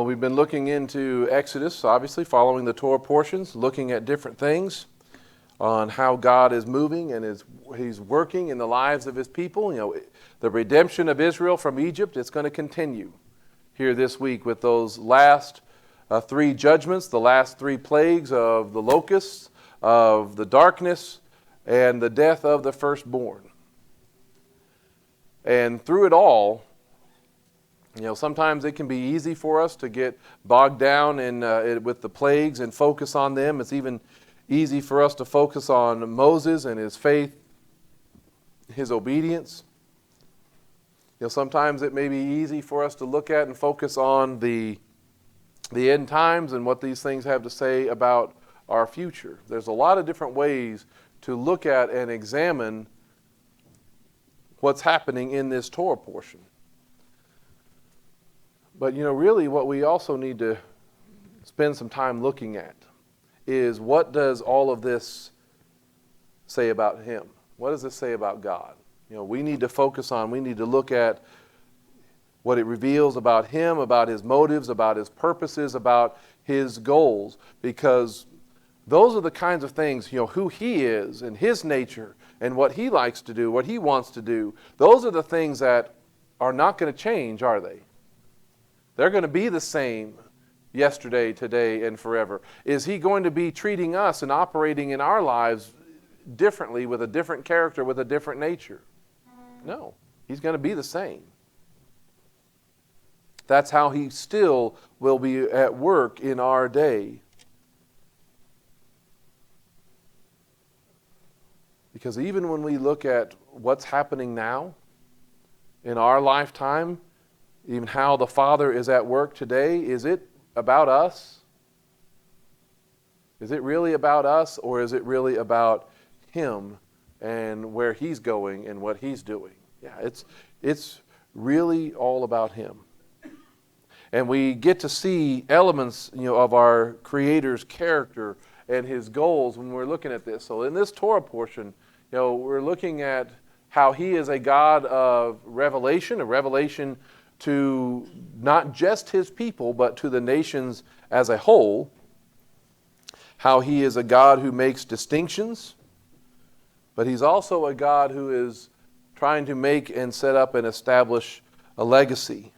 we've been looking into Exodus, obviously, following the Torah portions, looking at different things on how God is moving and He's working in the lives of His people. The redemption of Israel from Egypt, it's going to continue here this week with those last three judgments, the last three plagues of the locusts, of the darkness, and the death of the firstborn. And through it all, sometimes it can be easy for us to get bogged down with the plagues and focus on them. It's even easy for us to focus on Moses and his faith, his obedience. Sometimes it may be easy for us to look at and focus on the end times and what these things have to say about our future. There's a lot of different ways to look at and examine what's happening in this Torah portion. But really what we also need to spend some time looking at is, what does all of this say about Him? What does this say about God? We need to focus on, we need to look at what it reveals about Him, about His motives, about His purposes, about His goals, because those are the kinds of things, who He is and His nature and what He likes to do, what He wants to do. Those are the things that are not going to change, are they? They're going to be the same yesterday, today, and forever. Is He going to be treating us and operating in our lives differently, with a different character, with a different nature? No. He's going to be the same. That's how He still will be at work in our day. Because even when we look at what's happening now in our lifetime, even how the Father is at work today, is it about us? Is it really about us, or is it really about Him and where He's going and what He's doing? Yeah, it's really all about Him. And we get to see elements, of our Creator's character and His goals when we're looking at this. So in this Torah portion, we're looking at how He is a God of revelation, a revelation to not just His people, but to the nations as a whole. How He is a God who makes distinctions, but He's also a God who is trying to make and set up and establish a legacy.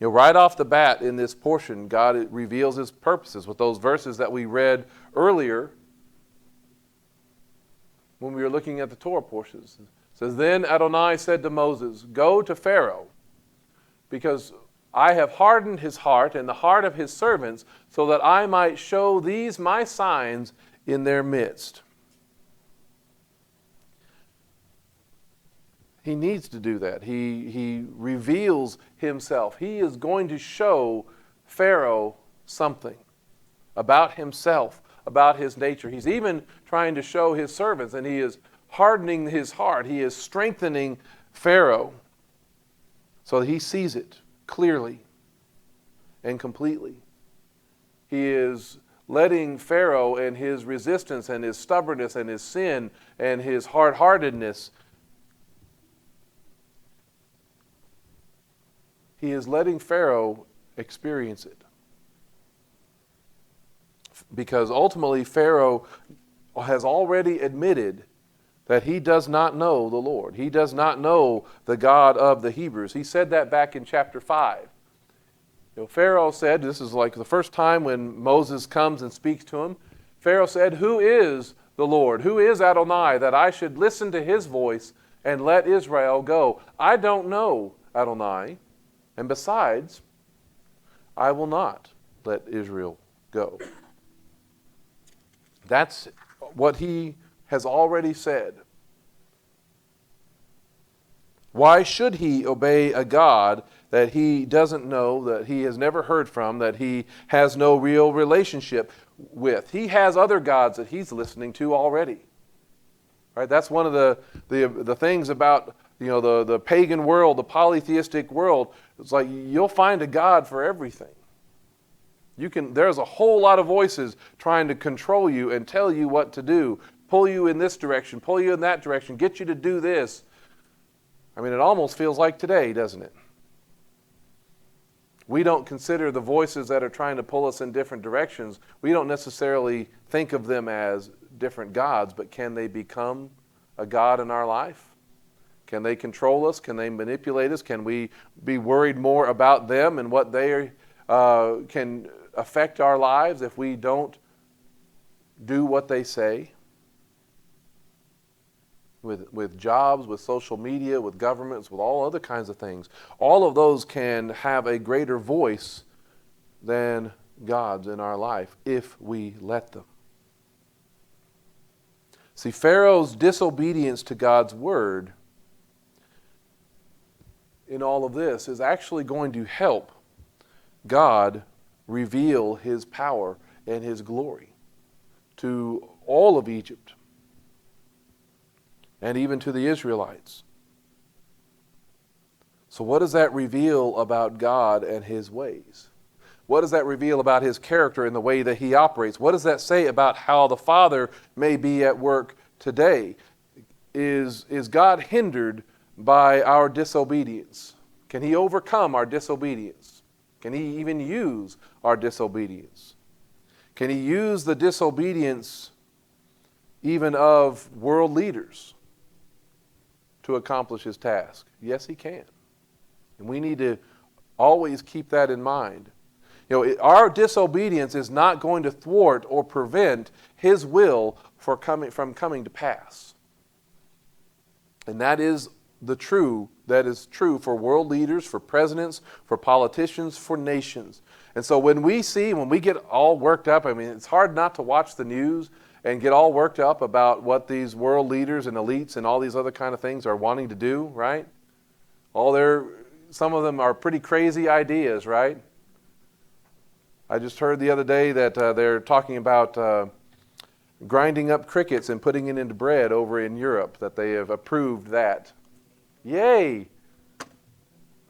Right off the bat in this portion, God reveals His purposes with those verses that we read earlier when we were looking at the Torah portions. It says, "Then Adonai said to Moses, 'Go to Pharaoh, because I have hardened his heart and the heart of his servants, so that I might show these my signs in their midst.'" He needs to do that. He reveals Himself. He is going to show Pharaoh something about Himself, about His nature. He's even trying to show His servants, and He is hardening his heart. He is strengthening Pharaoh so that he sees it clearly and completely. He is letting Pharaoh and his resistance and his stubbornness and his sin and his hard-heartedness, He is letting Pharaoh experience it. Because ultimately Pharaoh has already admitted that he does not know the Lord. He does not know the God of the Hebrews. He said that back in chapter 5. Pharaoh said, this is like the first time when Moses comes and speaks to him, Pharaoh said, "Who is the Lord? Who is Adonai, that I should listen to His voice and let Israel go? I don't know Adonai. And besides, I will not let Israel go." That's what he has already said. Why should he obey a God that he doesn't know, that he has never heard from, that he has no real relationship with? He has other gods that he's listening to already. Right? That's one of the things about the pagan world, the polytheistic world. It's like you'll find a God for everything. There's a whole lot of voices trying to control you and tell you what to do, pull you in this direction, pull you in that direction, get you to do this. I mean, it almost feels like today, doesn't it? we don't consider the voices that are trying to pull us in different directions, we don't necessarily think of them as different gods, but can they become a god in our life? Can they control us? Can they manipulate us? Can we be worried more about them and what they can affect our lives if we don't do what they say? With jobs, with social media, with governments, with all other kinds of things. All of those can have a greater voice than God's in our life if we let them. See, Pharaoh's disobedience to God's word in all of this is actually going to help God reveal his power and his glory to all of Egypt and even to the Israelites. So what does that reveal about God and his ways? What does that reveal about his character and the way that he operates? What does that say about how the Father may be at work today? Is God hindered by our disobedience? Can he overcome our disobedience? Can he even use our disobedience? Can he use the disobedience even of world leaders to accomplish his task? Yes, he can. And we need to always keep that in mind. Our disobedience is not going to thwart or prevent his will from coming to pass. And that is true for world leaders, for presidents, for politicians, for nations. And so when we get all worked up, it's hard not to watch the news and get all worked up about what these world leaders and elites and all these other kind of things are wanting to do, right? Some of them are pretty crazy ideas, right? I just heard the other day that they're talking about grinding up crickets and putting it into bread over in Europe, that they have approved that. Yay!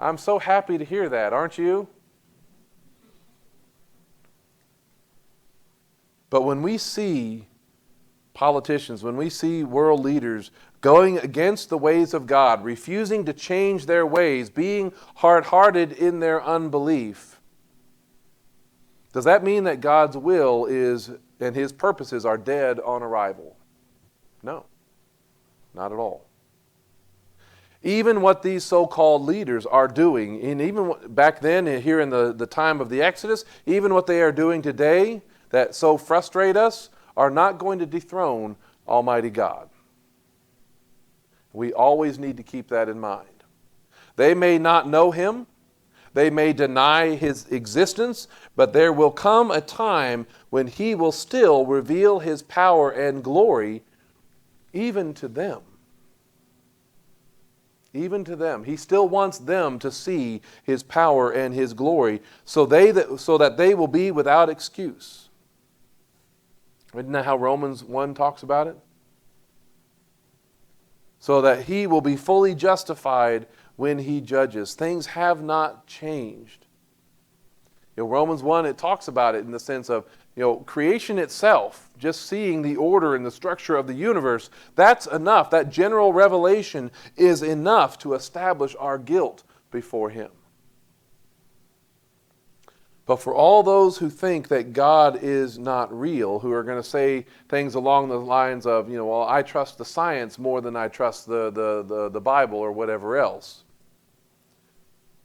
I'm so happy to hear that, aren't you? But when we see politicians, when we see world leaders going against the ways of God, refusing to change their ways, being hard-hearted in their unbelief, does that mean that God's will and his purposes are dead on arrival? No, not at all. Even what these so-called leaders are doing, and even back then, here in the time of the Exodus, even what they are doing today that so frustrate us, are not going to dethrone Almighty God. We always need to keep that in mind. They may not know him, they may deny his existence, but there will come a time when he will still reveal his power and glory even to them. Even to them. He still wants them to see his power and his glory so that they will be without excuse. Isn't that how Romans 1 talks about it? So that he will be fully justified when he judges. Things have not changed. Romans 1, it talks about it in the sense of, creation itself, just seeing the order and the structure of the universe, that's enough. That general revelation is enough to establish our guilt before him. But for all those who think that God is not real, who are going to say things along the lines of, I trust the science more than I trust the Bible or whatever else,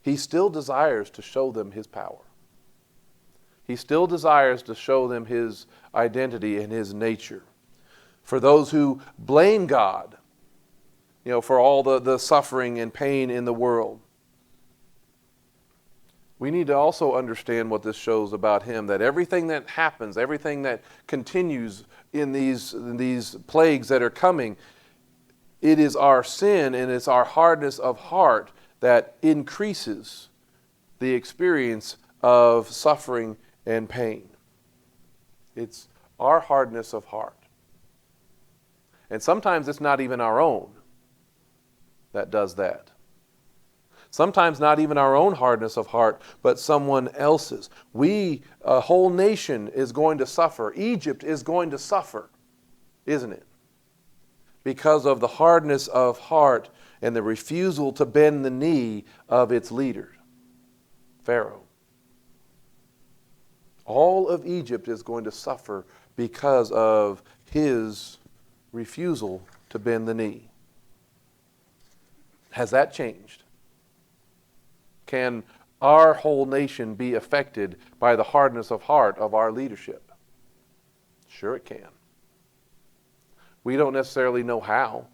he still desires to show them his power. He still desires to show them his identity and his nature. For those who blame God, for all the suffering and pain in the world, we need to also understand what this shows about him, that everything that happens, everything that continues in these plagues that are coming, it is our sin and it's our hardness of heart that increases the experience of suffering and pain. It's our hardness of heart. And sometimes it's not even our own that does that. Sometimes not even our own hardness of heart, but someone else's. A whole nation is going to suffer. Egypt is going to suffer, isn't it? Because of the hardness of heart and the refusal to bend the knee of its leader, Pharaoh. All of Egypt is going to suffer because of his refusal to bend the knee. Has that changed? Can our whole nation be affected by the hardness of heart of our leadership? Sure it can. We don't necessarily know how.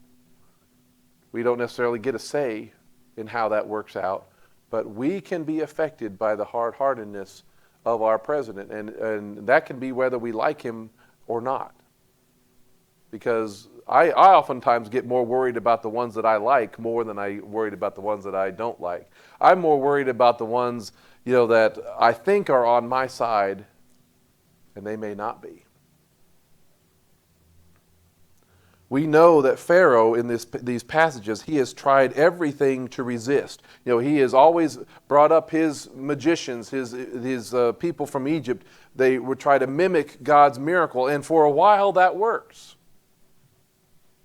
We don't necessarily get a say in how that works out, but we can be affected by the hard-heartedness of our president, and that can be whether we like him or not. Because I oftentimes get more worried about the ones that I like more than I worried about the ones that I don't like. I'm more worried about the ones, that I think are on my side, and they may not be. We know that Pharaoh, in these passages, he has tried everything to resist. He has always brought up his magicians, his people from Egypt. They would try to mimic God's miracle, and for a while that works.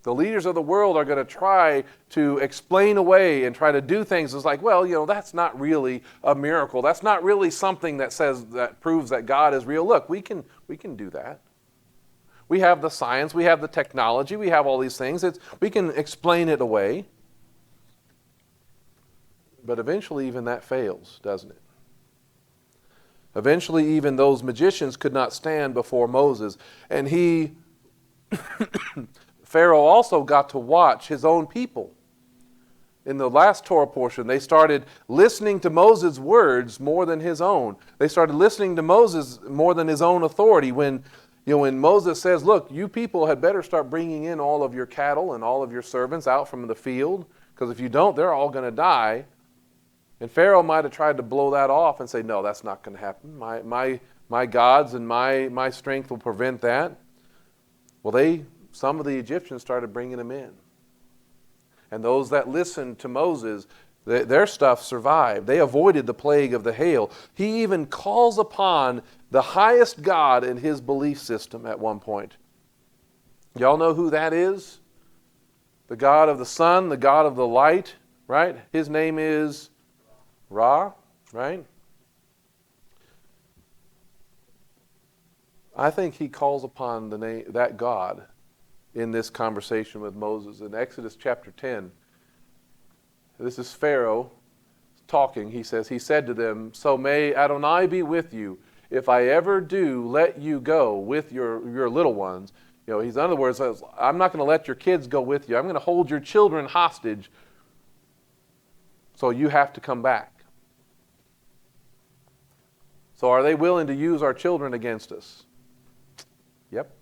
The leaders of the world are going to try to explain away and try to do things. It's like, that's not really a miracle. That's not really something that proves that God is real. Look, we can do that. We have the science, we have the technology, we have all these things. We can explain it away. But eventually even that fails, doesn't it? Eventually even those magicians could not stand before Moses. And Pharaoh also got to watch his own people. In the last Torah portion, they started listening to Moses' words more than his own. They started listening to Moses more than his own authority. When Moses says, look, you people had better start bringing in all of your cattle and all of your servants out from the field, because if you don't, they're all going to die. And Pharaoh might have tried to blow that off and say, no, that's not going to happen. My gods and my strength will prevent that. Well, some of the Egyptians started bringing them in. And those that listened to Moses, their stuff survived. They avoided the plague of the hail. He even calls upon the highest God in his belief system at one point. Y'all know who that is? The God of the sun, the God of the light, right? His name is Ra, right? I think he calls upon that God in this conversation with Moses. In Exodus chapter 10, this is Pharaoh talking. He said to them, so may Adonai be with you, if I ever do let you go with your little ones. He's, in other words, I'm not going to let your kids go with you. I'm going to hold your children hostage, so you have to come back. So are they willing to use our children against us? Yep.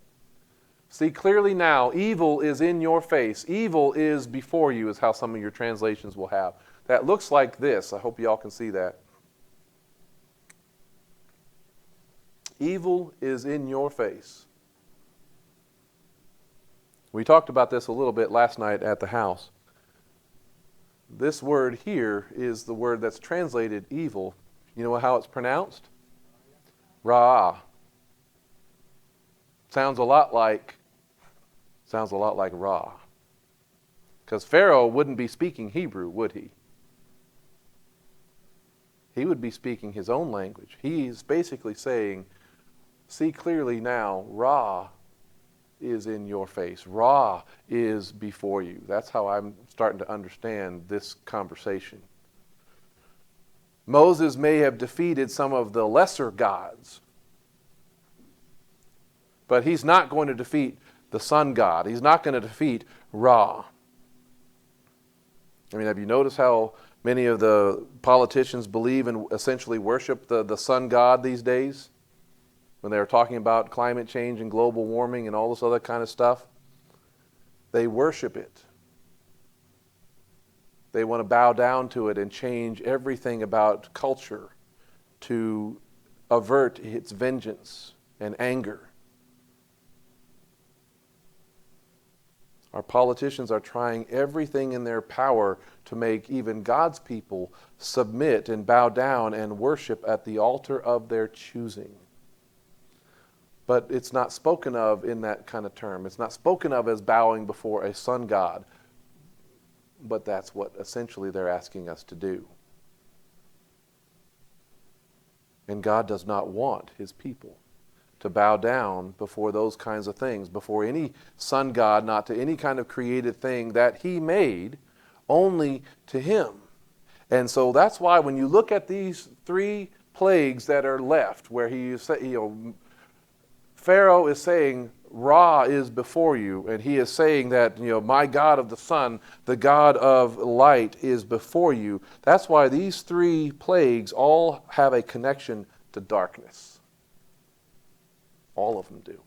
See clearly now, evil is in your face. Evil is before you, is how some of your translations will have. That looks like this. I hope you all can see that. Evil is in your face. We talked about this a little bit last night at the house. This word here is the word that's translated evil. You know how it's pronounced? Ra. Sounds a lot like Ra. Because Pharaoh wouldn't be speaking Hebrew, would he? He would be speaking his own language. He's basically saying, see clearly now, Ra is in your face. Ra is before you. That's how I'm starting to understand this conversation. Moses may have defeated some of the lesser gods, but he's not going to defeat the sun god. He's not going to defeat Ra. Have you noticed how many of the politicians believe and essentially worship the sun god these days? When they're talking about climate change and global warming and all this other kind of stuff, they worship it. They want to bow down to it and change everything about culture to avert its vengeance and anger. Our politicians are trying everything in their power to make even God's people submit and bow down and worship at the altar of their choosing. But it's not spoken of in that kind of term. It's not spoken of as bowing before a sun god. But that's what essentially they're asking us to do. And God does not want his people to bow down before those kinds of things, before any sun god, not to any kind of created thing that he made, only to him. And so that's why when you look at these three plagues that are left, where Pharaoh is saying, Ra is before you, and he is saying that, my God of the sun, the God of light is before you. That's why these three plagues all have a connection to darkness. All of them do.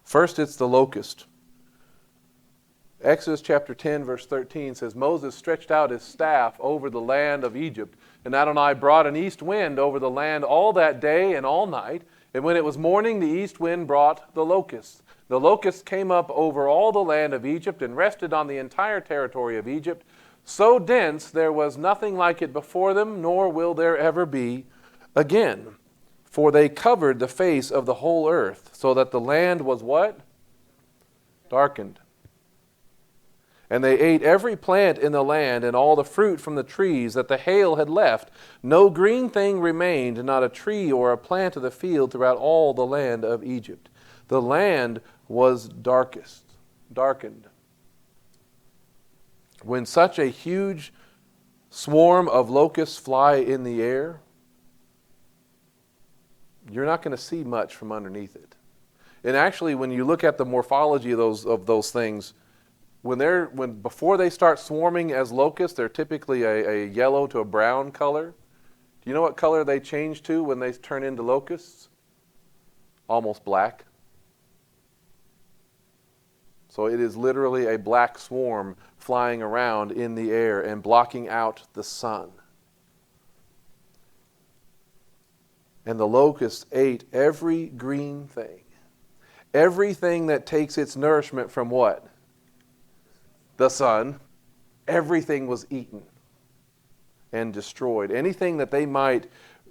First, it's the locust. Exodus chapter 10, verse 13 says, Moses stretched out his staff over the land of Egypt, and Adonai brought an east wind over the land all that day and all night. And when it was morning, the east wind brought the locusts. The locusts came up over all the land of Egypt and rested on the entire territory of Egypt. So dense there was nothing like it before them, nor will there ever be again. For they covered the face of the whole earth, so that the land was what? Darkened. And they ate every plant in the land and all the fruit from the trees that the hail had left. No green thing remained, not a tree or a plant of the field throughout all the land of Egypt. The land was darkened. When such a huge swarm of locusts fly in the air, you're not going to see much from underneath it. And actually, when you look at the morphology of those things, before they start swarming as locusts, they're typically a yellow to a brown color. Do you know what color they change to when they turn into locusts? Almost black. So it is literally a black swarm flying around in the air and blocking out the sun. And the locusts ate every green thing. Everything that takes its nourishment from what? The sun. Everything was eaten and destroyed. Anything that they might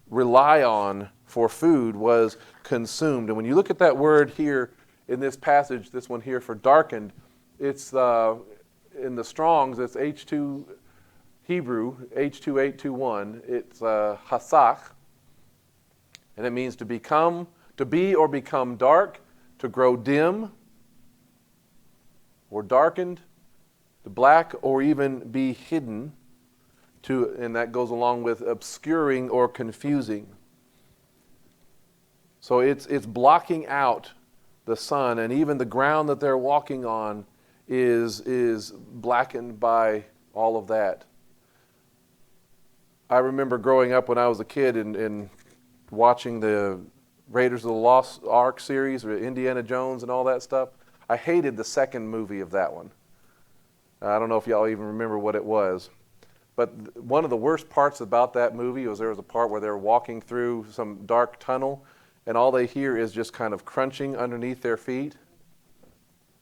rely on for food was consumed. And when you look at that word here in this passage, this one here for darkened, it's in the Strong's, it's H2 Hebrew, H2821. It's hasach, and it means to be or become dark, to grow dim or darkened, to black or even be hidden, and that goes along with obscuring or confusing. So it's blocking out the sun, and even the ground that they're walking on is blackened by all of that. I remember growing up when I was a kid and watching the Raiders of the Lost Ark series, or Indiana Jones and all that stuff. I hated the second movie of that one. I don't know if y'all even remember what it was. But one of the worst parts about that movie was there was a part where they were walking through some dark tunnel, and all they hear is just kind of crunching underneath their feet.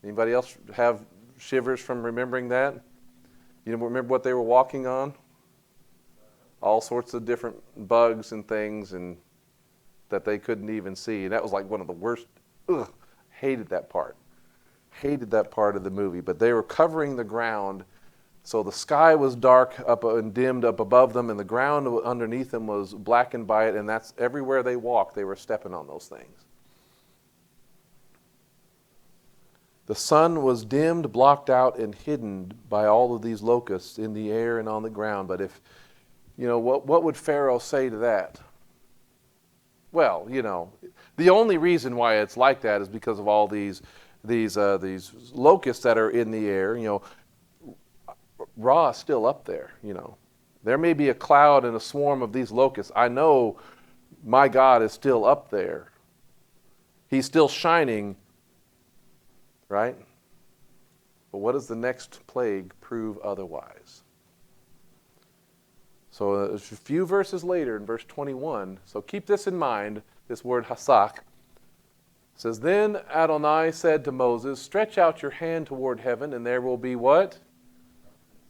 Anybody else have shivers from remembering that? You remember what they were walking on? All sorts of different bugs and things and that they couldn't even see. And that was like one of the worst. Hated that part. Hated that part of the movie. But they were covering the ground. So the sky was dark up and dimmed up above them, and the ground underneath them was blackened by it, and that's everywhere they walked, they were stepping on those things. The sun was dimmed, blocked out, and hidden by all of these locusts in the air and on the ground. But if, what would Pharaoh say to that? Well, the only reason why it's like that is because of all these locusts that are in the air. Ra is still up there, There may be a cloud and a swarm of these locusts. I know my God is still up there. He's still shining, right? But what does the next plague prove otherwise? So a few verses later in verse 21, so keep this in mind, this word hasach. It says, Then Adonai said to Moses, Stretch out your hand toward heaven, and there will be what?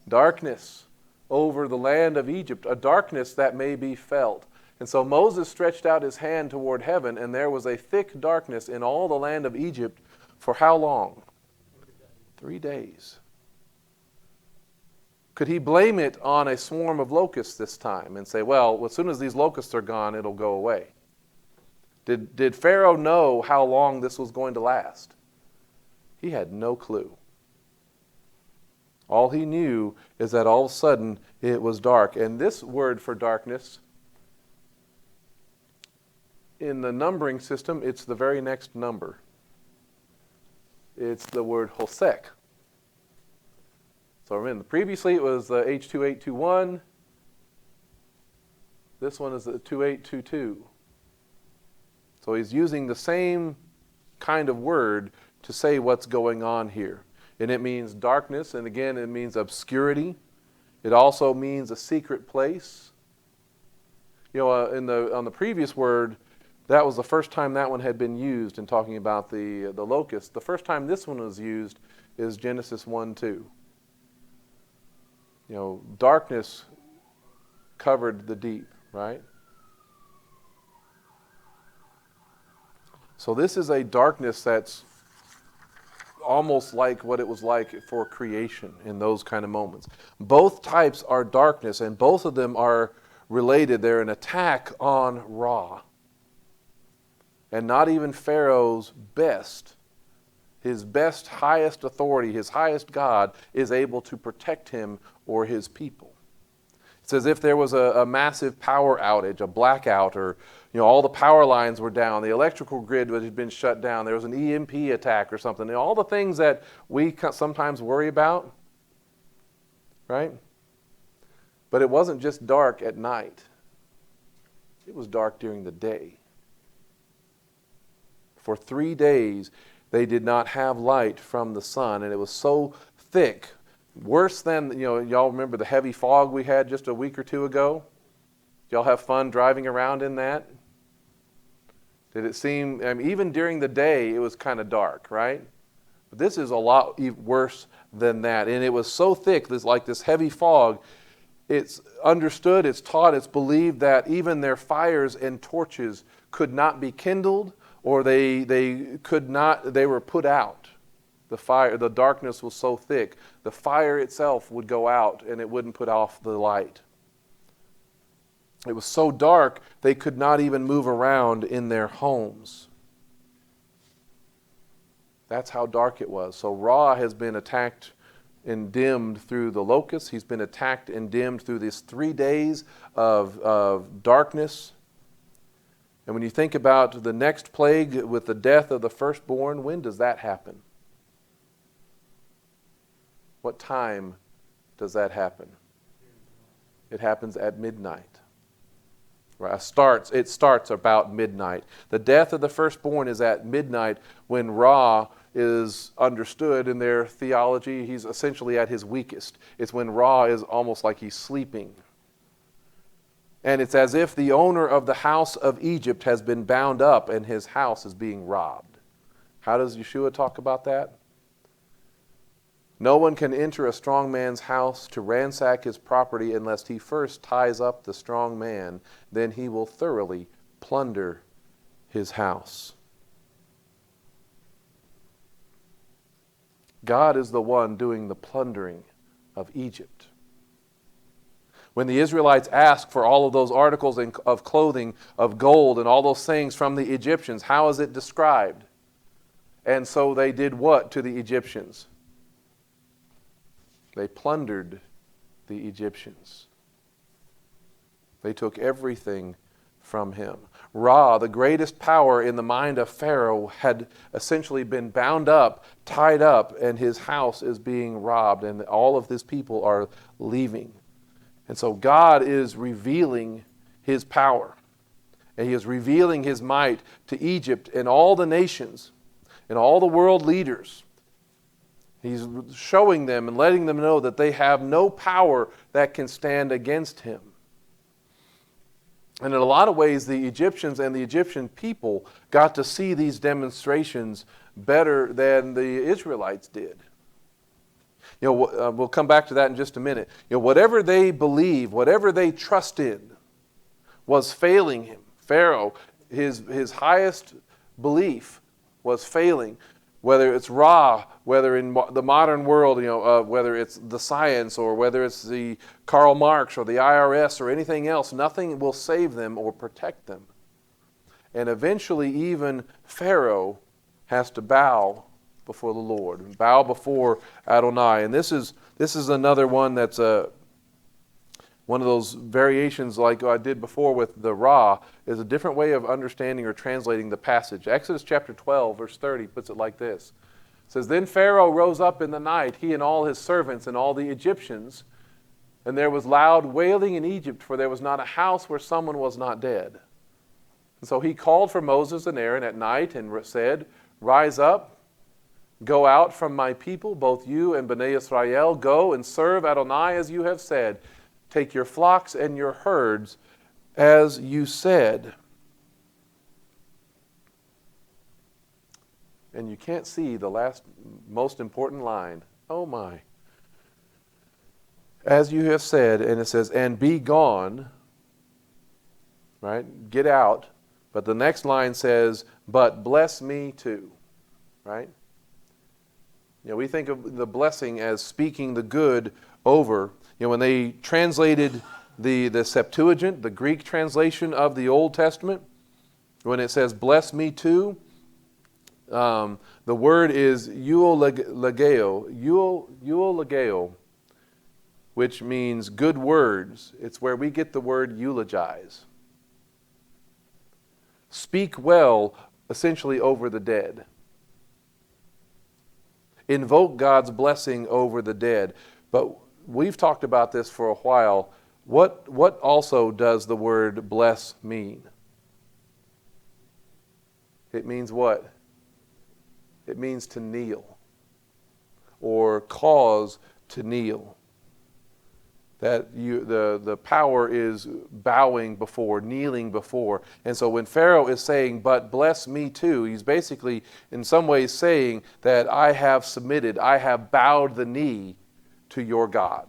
Darkness over the land of Egypt, a darkness that may be felt. And so Moses stretched out his hand toward heaven, and there was a thick darkness in all the land of Egypt for how long? 3 days. Could he blame it on a swarm of locusts this time and say, well, as soon as these locusts are gone, it'll go away? Did Pharaoh know how long this was going to last? He had no clue. All he knew is that all of a sudden it was dark. And this word for darkness, in the numbering system, it's the very next number. It's the word Hosek. So remember, previously it was the H2821. This one is the 2822. So he's using the same kind of word to say what's going on here. And it means darkness, and again, it means obscurity. It also means a secret place. You know, on the previous word, that was the first time that one had been used in talking about the locust. The first time this one was used is Genesis 1:2. You know, darkness covered the deep, right? So this is a darkness that's almost like what it was like for creation in those kind of moments. Both types are darkness, and both of them are related. They're an attack on Ra. And not even Pharaoh's best, his best, highest authority, his highest God, is able to protect him or his people. It's as if there was a massive power outage, a blackout, or all the power lines were down, the electrical grid had been shut down, there was an EMP attack or something. All the things that we sometimes worry about, right? But it wasn't just dark at night. It was dark during the day. For 3 days, they did not have light from the sun, and it was so thick, worse than, y'all remember the heavy fog we had just a week or two ago? Y'all have fun driving around in that? Did it seem, even during the day, it was kind of dark, right? But this is a lot worse than that. And it was so thick, this heavy fog, it's understood, it's taught, it's believed that even their fires and torches could not be kindled, or they were put out. The darkness was so thick, the fire itself would go out and it wouldn't put off the light. It was so dark, they could not even move around in their homes. That's how dark it was. So Ra has been attacked and dimmed through the locusts. He's been attacked and dimmed through these 3 days of darkness. And when you think about the next plague with the death of the firstborn, when does that happen? What time does that happen? It happens at midnight. Right? It starts about midnight. The death of the firstborn is at midnight, when Ra is understood in their theology. He's essentially at his weakest. It's when Ra is almost like he's sleeping. And it's as if the owner of the house of Egypt has been bound up and his house is being robbed. How does Yeshua talk about that? No one can enter a strong man's house to ransack his property unless he first ties up the strong man. Then he will thoroughly plunder his house. God is the one doing the plundering of Egypt. When the Israelites asked for all of those articles of clothing, of gold, and all those things from the Egyptians, how is it described? And so they did what to the Egyptians? They plundered the Egyptians. They took everything from him. Ra, the greatest power in the mind of Pharaoh, had essentially been bound up, tied up, and his house is being robbed, and all of his people are leaving. And so God is revealing his power, and he is revealing his might to Egypt and all the nations and all the world leaders. He's showing them and letting them know that they have no power that can stand against him. And in a lot of ways, the Egyptians and the Egyptian people got to see these demonstrations better than the Israelites did. We'll come back to that in just a minute. Whatever they believe, whatever they trust in, was failing him. Pharaoh, his highest belief was failing. whether it's Ra, whether in the modern world, whether it's the science or whether it's the Karl Marx or the IRS or anything else, nothing will save them or protect them. And eventually even Pharaoh has to bow before the Lord, bow before Adonai. And this is another one that's one of those variations like I did before with the Ra, is a different way of understanding or translating the passage. Exodus chapter 12, verse 30 puts it like this. It says, "Then Pharaoh rose up in the night, he and all his servants and all the Egyptians, and there was loud wailing in Egypt, for there was not a house where someone was not dead. And so he called for Moses and Aaron at night and said, 'Rise up, go out from my people, both you and Bnei Israel, go and serve Adonai as you have said. Take your flocks and your herds as you said.'" And you can't see the last most important line. Oh my. "As you have said," and it says, "and be gone," right? Get out. But the next line says, "but bless me too," right? We think of the blessing as speaking the good over. When they translated the Septuagint, the Greek translation of the Old Testament, when it says "bless me too," the word is euologeo, which means good words. It's where we get the word eulogize. Speak well, essentially, over the dead. Invoke God's blessing over the dead. But we've talked about this for a while. What also does the word bless mean? It means what? It means to kneel or cause to kneel. That the power is bowing before, kneeling before. And so when Pharaoh is saying, "but bless me too," he's basically in some ways saying that I have submitted, I have bowed the knee to your God.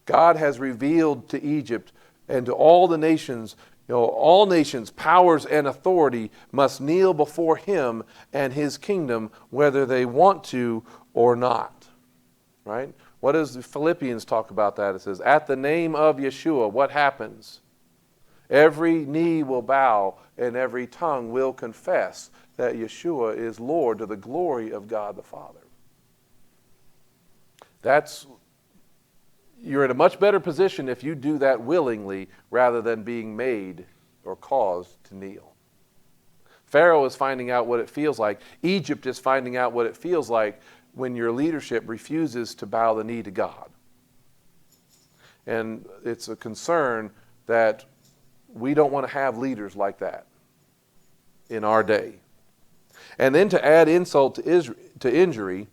God has revealed to Egypt and to all the nations, all nations, powers, and authority must kneel before him and his kingdom, whether they want to or not. Right? What does Philippians talk about that? It says, "At the name of Yeshua," what happens? Every knee will bow and every tongue will confess that Yeshua is Lord, to the glory of God the Father. You're in a much better position if you do that willingly rather than being made or caused to kneel. Pharaoh is finding out what it feels like. Egypt is finding out what it feels like when your leadership refuses to bow the knee to God. And it's a concern that we don't want to have leaders like that in our day. And then to add insult to injury,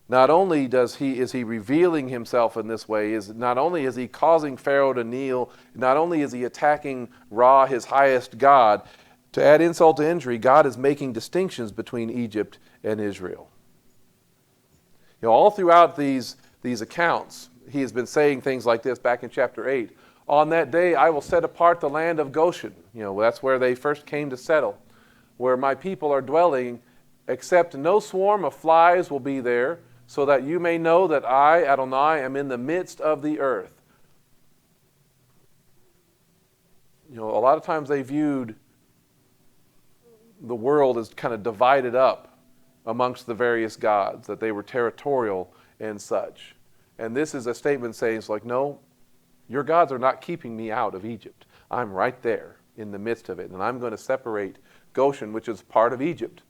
not only is he revealing himself in this way, not only is he causing Pharaoh to kneel, not only is he attacking Ra, his highest god, to add insult to injury, God is making distinctions between Egypt and Israel. All throughout these accounts, he has been saying things like this back in chapter 8. "On that day I will set apart the land of Goshen." That's where they first came to settle. "Where my people are dwelling, except no swarm of flies will be there, so that you may know that I, Adonai, am in the midst of the earth." A lot of times they viewed the world as kind of divided up amongst the various gods, that they were territorial and such. And this is a statement saying, it's like, no, your gods are not keeping me out of Egypt. I'm right there in the midst of it. And I'm going to separate Goshen, which is part of Egypt.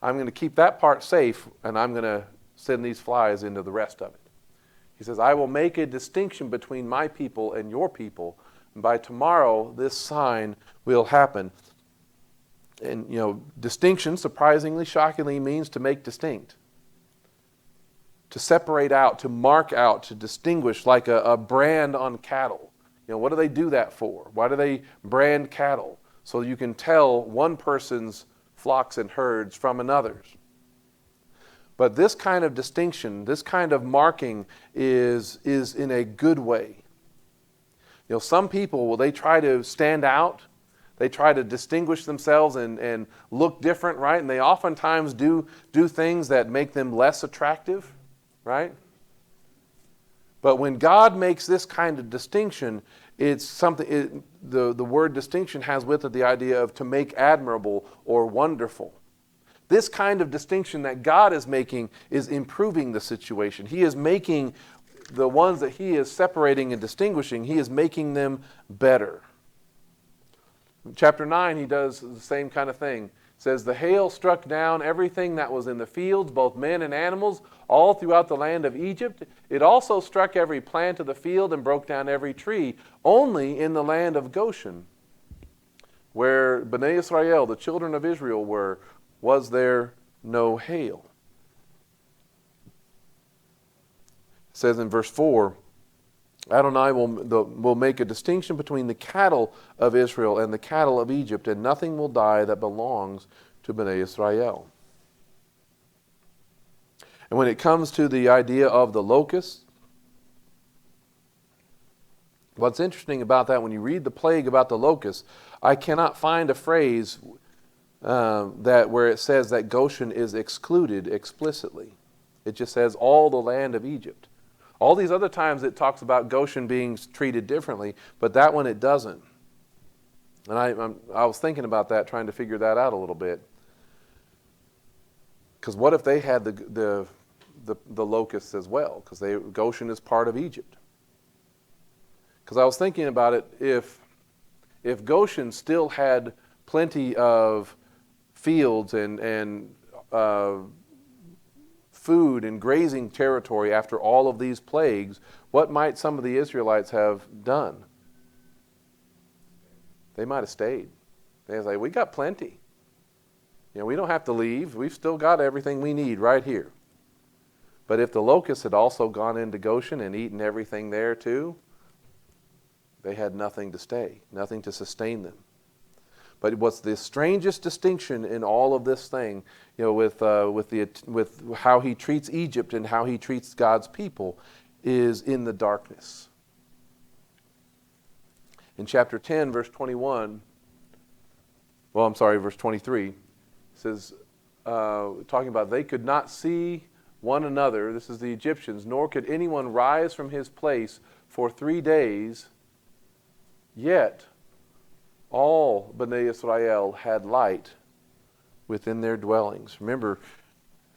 I'm going to keep that part safe, and I'm going to send these flies into the rest of it. He says, "I will make a distinction between my people and your people, and by tomorrow this sign will happen." And, distinction, surprisingly, shockingly, means to make distinct. To separate out, to mark out, to distinguish, like a brand on cattle. What do they do that for? Why do they brand cattle? So you can tell one person's flocks and herds from another's. But this kind of distinction, this kind of marking is in a good way. Some people, they try to stand out. They try to distinguish themselves and look different, right? And they oftentimes do things that make them less attractive, right? But when God makes this kind of distinction, it's something, the word distinction has with it the idea of to make admirable or wonderful. This kind of distinction that God is making is improving the situation. He is making the ones that He is separating and distinguishing, He is making them better. In chapter 9, He does the same kind of thing. It says, the hail struck down everything that was in the fields, both men and animals, all throughout the land of Egypt. It also struck every plant of the field and broke down every tree. Only in the land of Goshen, where Bnei Israel, the children of Israel, were, was there no hail. It says in verse 4, Adonai will make a distinction between the cattle of Israel and the cattle of Egypt, and nothing will die that belongs to Bnei Israel. And when it comes to the idea of the locusts, what's interesting about that, when you read the plague about the locusts, I cannot find a phrase where it says that Goshen is excluded explicitly. It just says all the land of Egypt. All these other times it talks about Goshen being treated differently, but that one it doesn't. And I was thinking about that, trying to figure that out a little bit. Because what if they had the locusts as well? Because Goshen is part of Egypt. Because I was thinking about it, if Goshen still had plenty of fields and food and grazing territory after all of these plagues, what might some of the Israelites have done? They might have stayed. They was like, we got plenty. We don't have to leave. We've still got everything we need right here. But if the locusts had also gone into Goshen and eaten everything there too, they had nothing to stay, nothing to sustain them. But what's the strangest distinction in all of this thing, with how He treats Egypt and how He treats God's people, is in the darkness. In chapter 10, verse 21, verse 23, it says, talking about they could not see one another, this is the Egyptians, nor could anyone rise from his place for 3 days, yet all Bnei Israel had light within their dwellings. Remember,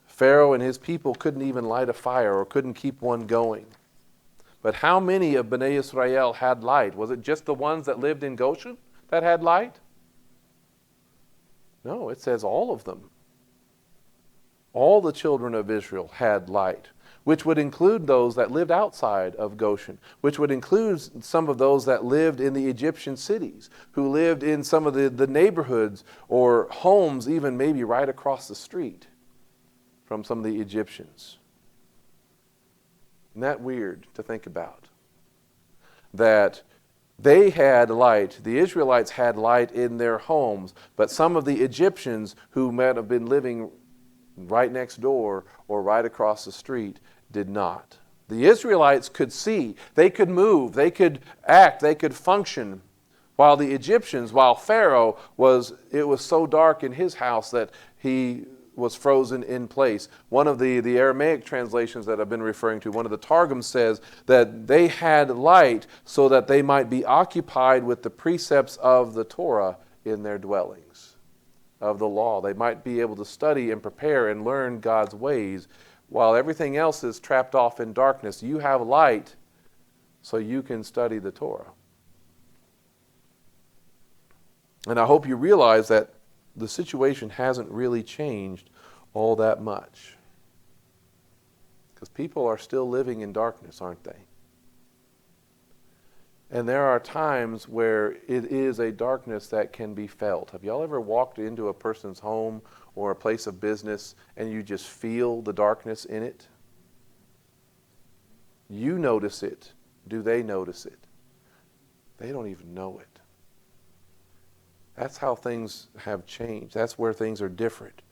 Pharaoh and his people couldn't even light a fire or couldn't keep one going. But how many of Bnei Israel had light? Was it just the ones that lived in Goshen that had light? No, it says all of them. All the children of Israel had light, which would include those that lived outside of Goshen, which would include some of those that lived in the Egyptian cities, who lived in some of the neighborhoods or homes, even maybe right across the street from some of the Egyptians. Isn't that weird to think about? That they had light, the Israelites had light in their homes, but some of the Egyptians who might have been living right next door or right across the street did not. The Israelites could see, they could move, they could act, they could function, while the Egyptians, while Pharaoh it was so dark in his house that he was frozen in place. One of the Aramaic translations that I've been referring to, one of the Targums says that they had light so that they might be occupied with the precepts of the Torah in their dwellings, of the law. They might be able to study and prepare and learn God's ways. While everything else is trapped off in darkness, you have light so you can study the Torah. And I hope you realize that the situation hasn't really changed all that much. Because people are still living in darkness, aren't they? And there are times where it is a darkness that can be felt. Have y'all ever walked into a person's home or a place of business and you just feel the darkness in it? You notice it. Do they notice it? They don't even know it. That's how things have changed. That's where things are different.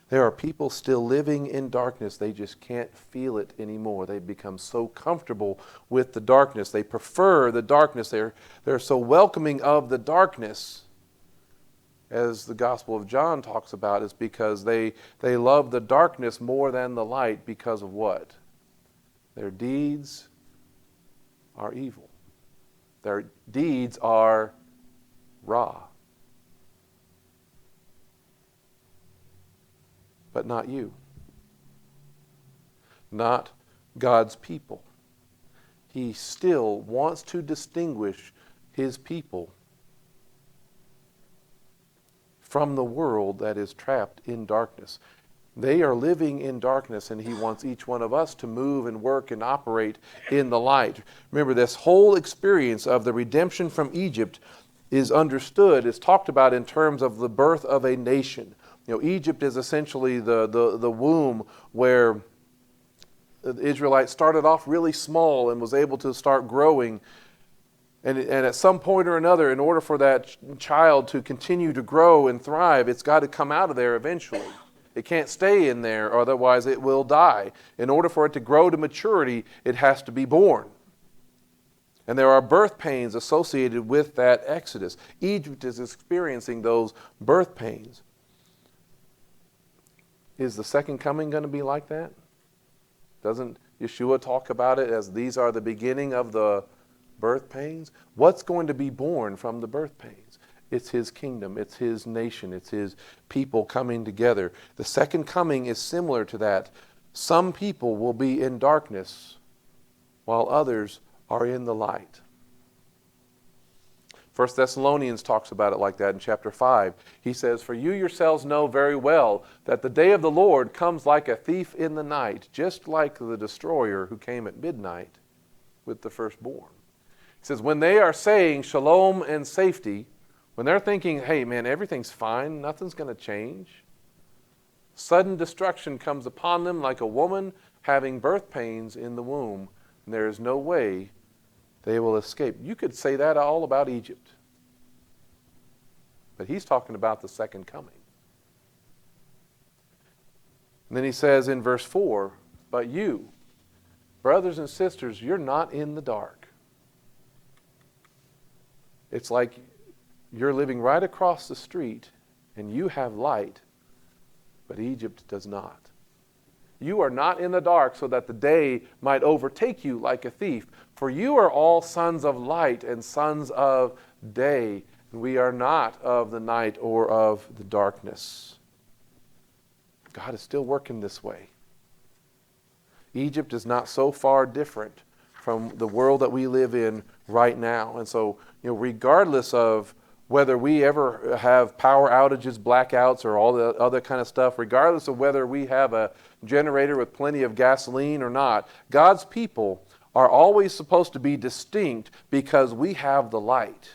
There are people still living in darkness. They just can't feel it anymore. They've become so comfortable with the darkness. They prefer the darkness. They're so welcoming of the darkness as the Gospel of John talks about, is because they love the darkness more than the light because of what? Their deeds are evil. Their deeds are raw. But not you. Not God's people. He still wants to distinguish his people from the world that is trapped in darkness. They are living in darkness, and he wants each one of us to move and work and operate in the light. Remember, this whole experience of the redemption from Egypt is understood, is talked about in terms of the birth of a nation. You know, Egypt is essentially the womb where the Israelites started off really small and was able to start growing. And at some point or another, in order for that child to continue to grow and thrive, it's got to come out of there eventually. It can't stay in there, otherwise it will die. In order for it to grow to maturity, it has to be born. And there are birth pains associated with that exodus. Egypt is experiencing those birth pains. Is the second coming going to be like that? Doesn't Yeshua talk about it as these are the beginning of the birth pains? What's going to be born from the birth pains? It's his kingdom, it's his nation, it's his people coming together. The second coming is similar to that. Some people will be in darkness while others are in the light. 1 Thessalonians talks about it like that in chapter 5. He says, "For you yourselves know very well that the day of the Lord comes like a thief in the night, just like the destroyer who came at midnight with the firstborn." He says, when they are saying shalom and safety, when they're thinking, hey man, everything's fine, nothing's going to change, sudden destruction comes upon them like a woman having birth pains in the womb, and there is no way they will escape. You could say that all about Egypt. But he's talking about the second coming. And then he says in verse 4, "But you, brothers and sisters, you're not in the dark." It's like you're living right across the street and you have light, but Egypt does not. You are not in the dark so that the day might overtake you like a thief. For you are all sons of light and sons of day. And we are not of the night or of the darkness. God is still working this way. Egypt is not so far different from the world that we live in right now. And so, regardless of whether we ever have power outages, blackouts, or all the other kind of stuff, regardless of whether we have a generator with plenty of gasoline or not, God's people are always supposed to be distinct because we have the light.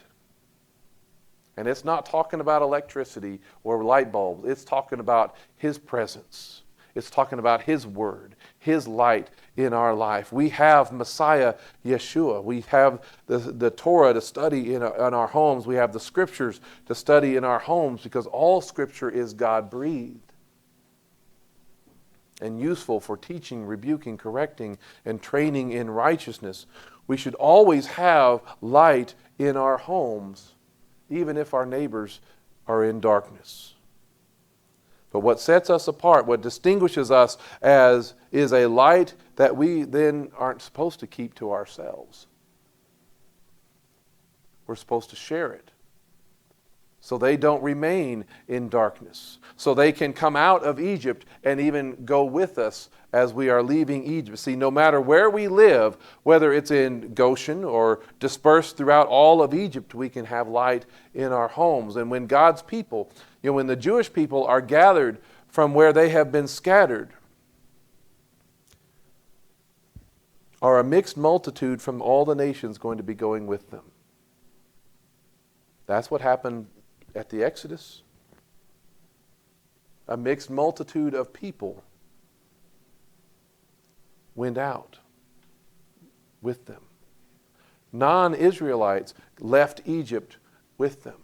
And it's not talking about electricity or light bulbs. It's talking about his presence. It's talking about his word, his light in our life. We have Messiah Yeshua. We have the Torah to study in our homes. We have the scriptures to study in our homes because all scripture is God-breathed and useful for teaching, rebuking, correcting, and training in righteousness. We should always have light in our homes, even if our neighbors are in darkness. But what sets us apart, what distinguishes us is a light that we then aren't supposed to keep to ourselves. We're supposed to share it so they don't remain in darkness, so they can come out of Egypt and even go with us as we are leaving Egypt. See, no matter where we live, whether it's in Goshen or dispersed throughout all of Egypt, we can have light in our homes. And when God's people, when the Jewish people are gathered from where they have been scattered, are a mixed multitude from all the nations going to be going with them. That's what happened at the Exodus. A mixed multitude of people went out with them. Non-Israelites left Egypt with them.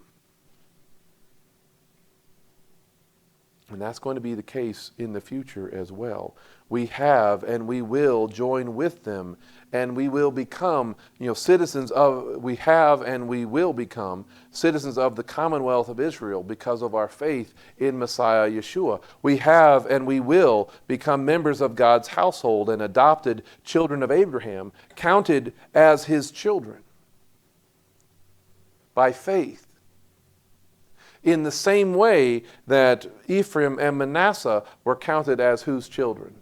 And that's going to be the case in the future as well. We have and we will join with them, and we will become, citizens of, we have and we will become citizens of the Commonwealth of Israel because of our faith in Messiah Yeshua. We have and we will become members of God's household and adopted children of Abraham, counted as his children by faith. In the same way that Ephraim and Manasseh were counted as whose children?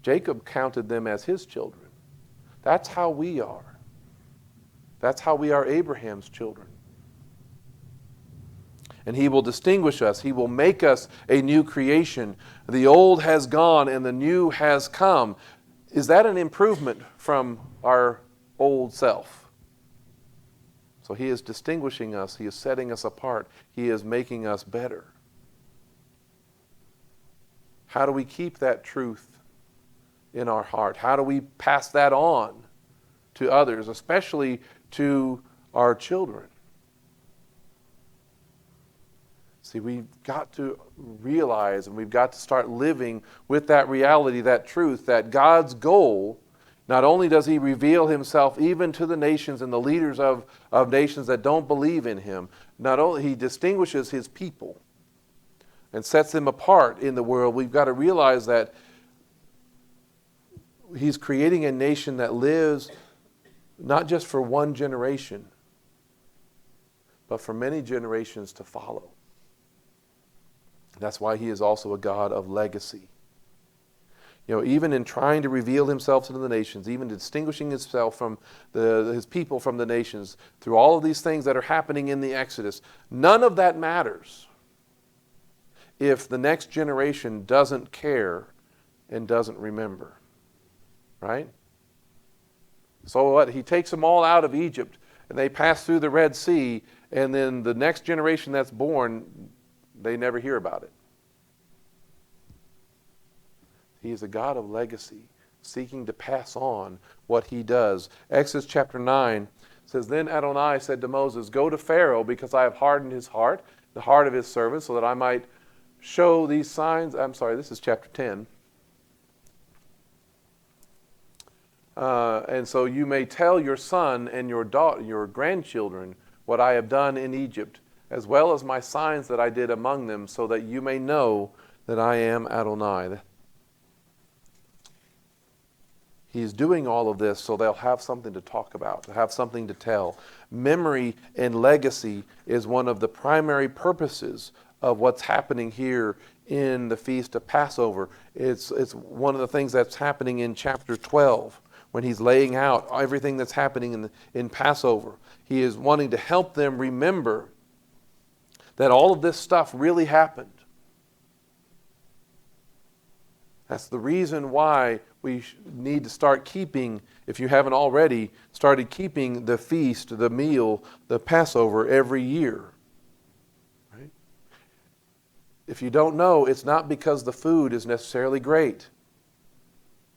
Jacob counted them as his children. That's how we are. That's how we are Abraham's children. And he will distinguish us. He will make us a new creation. The old has gone and the new has come. Is that an improvement from our old self? So he is distinguishing us. He is setting us apart. He is making us better. How do we keep that truth in our heart? How do we pass that on to others, especially to our children? See, we've got to realize and we've got to start living with that reality, that truth, that God's goal, not only does he reveal himself even to the nations and the leaders of nations that don't believe in him, not only he distinguishes his people and sets them apart in the world, we've got to realize that he's creating a nation that lives not just for one generation, but for many generations to follow. That's why he is also a God of legacy. Even in trying to reveal himself to the nations, even distinguishing himself from his people from the nations, through all of these things that are happening in the Exodus, none of that matters if the next generation doesn't care and doesn't remember. Right? So what? He takes them all out of Egypt, and they pass through the Red Sea, and then the next generation that's born, they never hear about it. He is a God of legacy, seeking to pass on what he does. Exodus chapter 9 says, Then Adonai said to Moses, Go to Pharaoh, because I have hardened his heart, the heart of his servants, so that I might show these signs. I'm sorry, this is chapter 10. And so you may tell your son and your daughter, your grandchildren, what I have done in Egypt, as well as my signs that I did among them, so that you may know that I am Adonai. He's doing all of this so they'll have something to talk about, to have something to tell. Memory and legacy is one of the primary purposes of what's happening here in the Feast of Passover. It's one of the things that's happening in chapter 12 when he's laying out everything that's happening in Passover. He is wanting to help them remember that all of this stuff really happened. That's the reason why we need to start keeping, if you haven't already, started keeping the feast, the meal, the Passover every year. Right? If you don't know, it's not because the food is necessarily great.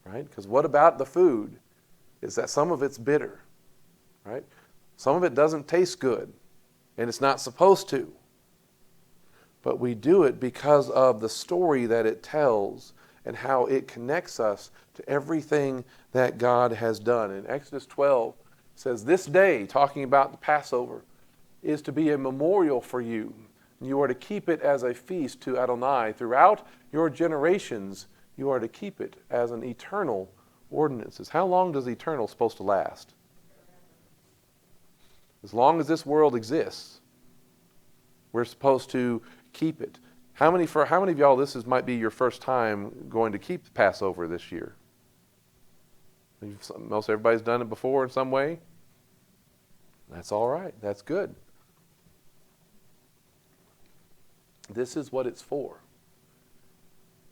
Right? Because what about the food is that some of it's bitter. Right? Some of it doesn't taste good, and it's not supposed to. But we do it because of the story that it tells and how it connects us to everything that God has done. In Exodus 12, it says, This day, talking about the Passover, is to be a memorial for you. And you are to keep it as a feast to Adonai. Throughout your generations, you are to keep it as an eternal ordinance. How long does eternal supposed to last? As long as this world exists, we're supposed to keep it. How many of y'all, might be your first time going to keep the Passover this year? Most everybody's done it before in some way. That's all right. That's good. This is what it's for.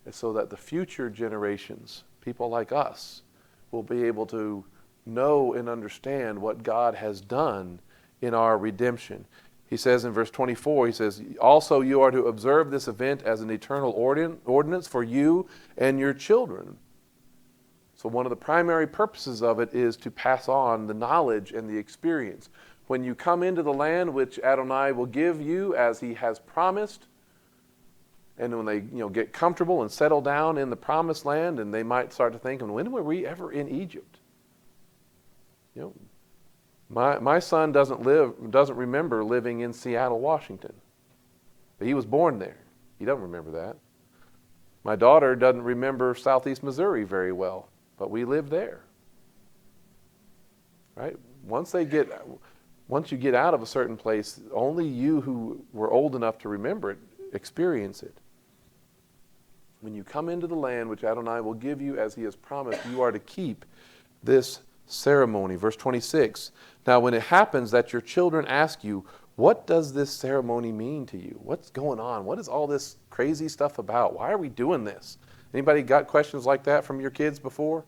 It's so that the future generations, people like us, will be able to know and understand what God has done in our redemption. He says in verse 24, he says, Also you are to observe this event as an eternal ordinance for you and your children. So one of the primary purposes of it is to pass on the knowledge and the experience. When you come into the land which Adonai will give you as he has promised, And when they get comfortable and settle down in the promised land, and they might start to think, when were we ever in Egypt? My son doesn't remember living in Seattle, Washington. But he was born there. He doesn't remember that. My daughter doesn't remember Southeast Missouri very well, but we lived there. Right? Once you get out of a certain place, only you who were old enough to remember it experience it. When you come into the land which Adonai will give you as he has promised, you are to keep this ceremony. Verse 26. Now when it happens that your children ask you, what does this ceremony mean to you? What's going on? What is all this crazy stuff about? Why are we doing this? Anybody got questions like that from your kids before?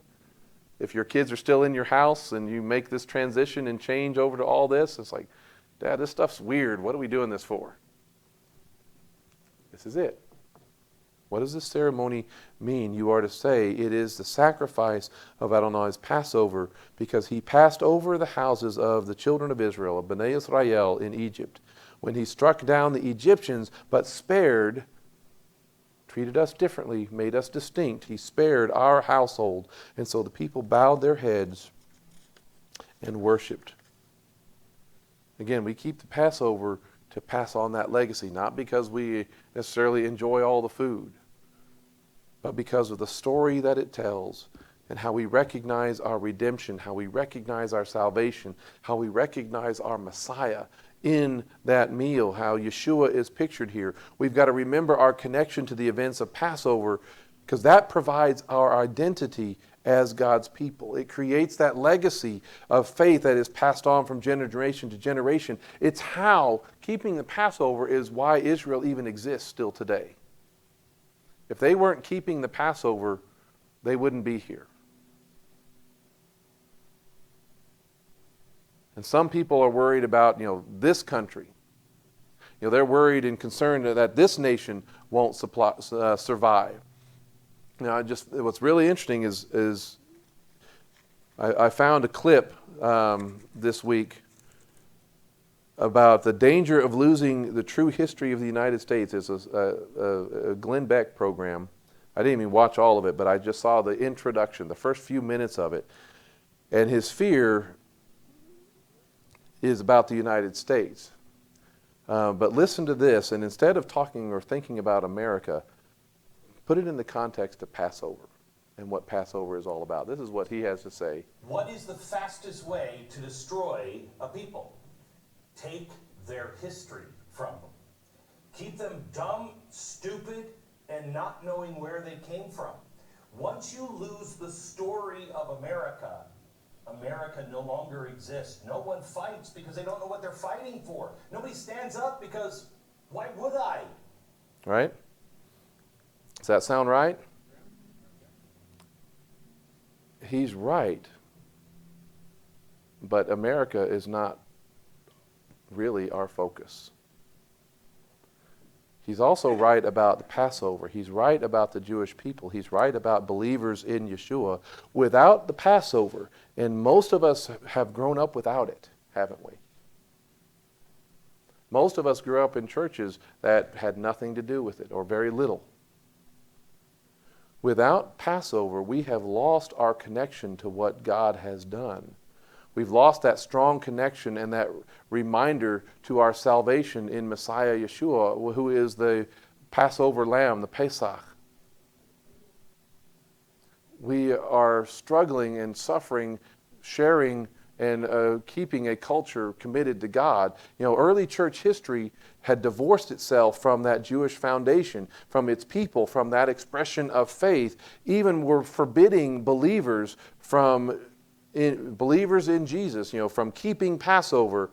If your kids are still in your house and you make this transition and change over to all this, it's like, Dad, this stuff's weird. What are we doing this for? This is it. What does this ceremony mean? You are to say it is the sacrifice of Adonai's Passover, because he passed over the houses of the children of Israel, of Bnei Israel in Egypt, when he struck down the Egyptians, but spared, treated us differently, made us distinct. He spared our household. And so the people bowed their heads and worshiped. Again, we keep the Passover to pass on that legacy, not because we necessarily enjoy all the food, but because of the story that it tells and how we recognize our redemption, how we recognize our salvation, how we recognize our Messiah in that meal, how Yeshua is pictured here. We've got to remember our connection to the events of Passover, because that provides our identity as God's people. It creates that legacy of faith that is passed on from generation to generation. It's how keeping the Passover is why Israel even exists still today. If they weren't keeping the Passover, they wouldn't be here. And some people are worried about, this country. They're worried and concerned that this nation won't survive. What's really interesting is I found a clip this week about the danger of losing the true history of the United States. It's a Glenn Beck program. I didn't even watch all of it, but I just saw the introduction, the first few minutes of it. And his fear is about the United States. But listen to this, and instead of talking or thinking about America, put it in the context of Passover and what Passover is all about. This is what he has to say. What is the fastest way to destroy a people? Take their history from them. Keep them dumb, stupid, and not knowing where they came from. Once you lose the story of America, America no longer exists. No one fights because they don't know what they're fighting for. Nobody stands up because, why would I? Right? Does that sound right? He's right. But America is not really our focus. He's also right about the Passover. He's right about the Jewish people. He's right about believers in Yeshua. Without the Passover, and most of us have grown up without it, haven't we? Most of us grew up in churches that had nothing to do with it, or very little. Without Passover, we have lost our connection to what God has done. We've lost that strong connection and that reminder to our salvation in Messiah Yeshua, who is the Passover lamb, the Pesach. We are struggling and suffering, sharing and keeping a culture committed to God. Early church history had divorced itself from that Jewish foundation, from its people, from that expression of faith. Even were forbidding believers in Jesus, from keeping Passover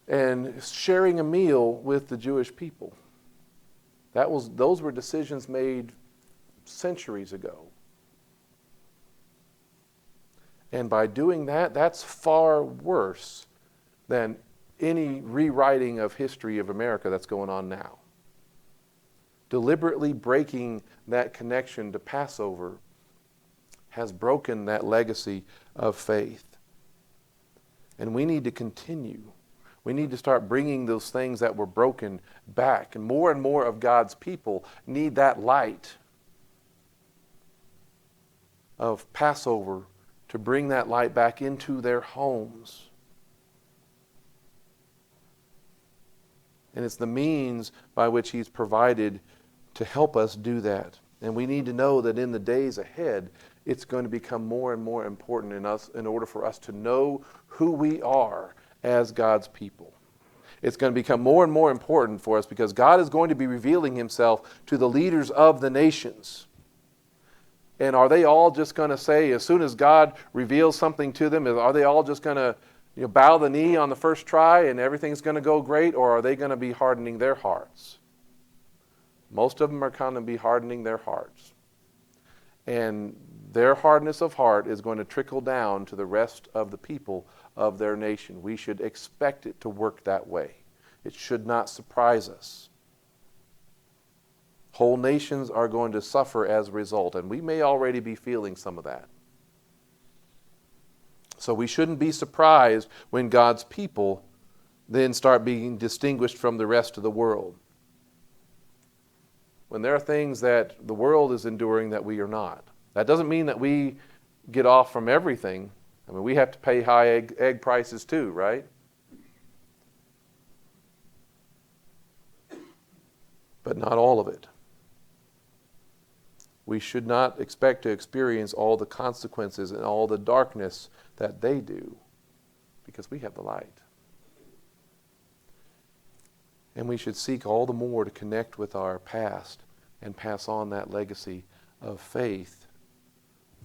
and sharing a meal with the Jewish people. Those were decisions made centuries ago. And by doing that, that's far worse than any rewriting of history of America that's going on now. Deliberately breaking that connection to Passover has broken that legacy of faith. And we need to continue. We need to start bringing those things that were broken back. And more of God's people need that light of Passover to bring that light back into their homes. And it's the means by which He's provided to help us do that. And we need to know that in the days ahead, it's going to become more and more important in order for us to know who we are as God's people. It's going to become more and more important for us because God is going to be revealing Himself to the leaders of the nations. And are they all just going to say, as soon as God reveals something to them, are they all just going to bow the knee on the first try and everything's going to go great? Or are they going to be hardening their hearts? Most of them are going to be hardening their hearts. And their hardness of heart is going to trickle down to the rest of the people of their nation. We should expect it to work that way. It should not surprise us. Whole nations are going to suffer as a result, and we may already be feeling some of that. So we shouldn't be surprised when God's people then start being distinguished from the rest of the world. When there are things that the world is enduring that we are not. That doesn't mean that we get off from everything. I mean, we have to pay high egg prices too, right? But not all of it. We should not expect to experience all the consequences and all the darkness that they do, because we have the light. And we should seek all the more to connect with our past and pass on that legacy of faith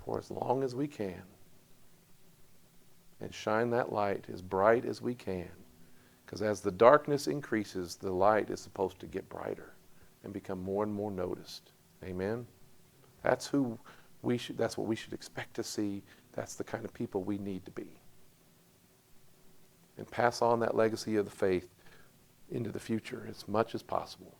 for as long as we can. And shine that light as bright as we can. Because as the darkness increases, the light is supposed to get brighter and become more and more noticed. Amen? That's what we should expect to see. That's the kind of people we need to be. And pass on that legacy of the faith into the future as much as possible.